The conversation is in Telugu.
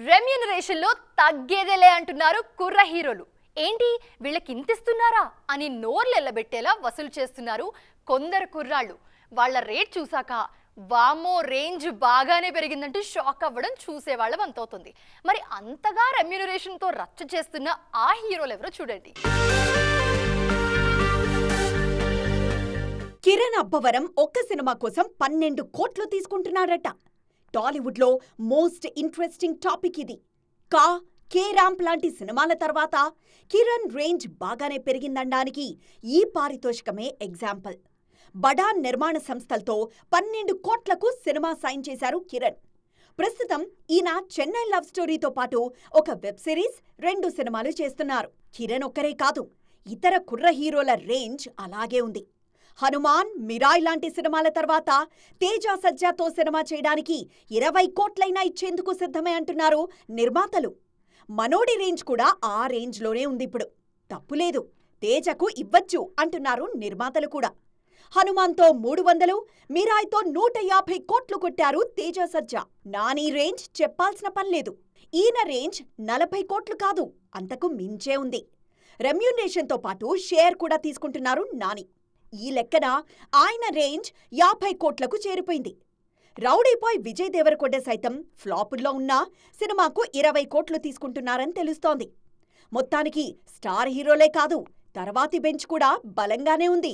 రెమ్యూనరేషన్లో తగ్గేదేలే అంటున్నారు కుర్ర హీరోలు. ఏంటి వీళ్ళకి ఇంతిస్తున్నారా అని నోర్లెల్లబెట్టేలా వసూలు చేస్తున్నారు కొందరు కుర్రాళ్ళు. వాళ్ళ రేట్ చూసాక వామో రేంజ్ బాగానే పెరిగిందంటూ షాక్ అవ్వడం చూసేవాళ్ళం అంతవుతుంది. మరి అంతగా రెమ్యూనరేషన్తో రచ్చ చేస్తున్న ఆ హీరోలు ఎవరో చూడండి. కిరణ్ అబ్బవరం ఒక్క సినిమా కోసం 12 కోట్లు తీసుకుంటున్నాడట. టాలీవుడ్లో మోస్ట్ ఇంట్రెస్టింగ్ టాపిక్ ఇది. కే ర్యాంప్ లాంటి సినిమాల తర్వాత కిరణ్ రేంజ్ బాగానే పెరిగిందనడానికి ఈ పారితోషికమే ఎగ్జాంపుల్. బడా నిర్మాణ సంస్థలతో 12 కోట్లకు సినిమా సైన్ చేశారు కిరణ్. ప్రస్తుతం ఈయన చెన్నై లవ్ స్టోరీతో పాటు ఒక వెబ్ సిరీస్, 2 సినిమాలు చేస్తున్నారు. కిరణ్ ఒక్కరే కాదు, ఇతర కుర్ర హీరోల రేంజ్ అలాగే ఉంది. హనుమాన్, మిరాయ్ లాంటి సినిమాల తర్వాత తేజ సజ్జాతో సినిమా చేయడానికి 20 కోట్లైనా ఇచ్చేందుకు సిద్ధమే అంటున్నారు నిర్మాతలు. మనోడి రేంజ్ కూడా ఆ రేంజ్లోనే ఉందిప్పుడు. తప్పులేదు, తేజకు ఇవ్వచ్చు అంటున్నారు నిర్మాతలు కూడా. హనుమాన్తో 300, మిరాయ్తో 150 కోట్లు కొట్టారు తేజ సజ్జా. నాని రేంజ్ చెప్పాల్సిన పనిలేదు. ఈయన రేంజ్ 40 కోట్లు కాదు, అంతకు మించే ఉంది. రెమ్యూనరేషన్తో పాటు షేర్ కూడా తీసుకుంటున్నారు నాని. ఈ లెక్కన ఆయన రేంజ్ 50 కోట్లకు చేరిపోయింది. రౌడీబాయ్ విజయ్ దేవరకొండ సైతం ఫ్లాపుల్లో ఉన్నా సినిమాకు 20 కోట్లు తీసుకుంటున్నారని తెలుస్తోంది. మొత్తానికి స్టార్ హీరోలే కాదు, తర్వాతి బెంచ్ కూడా బలంగానే ఉంది.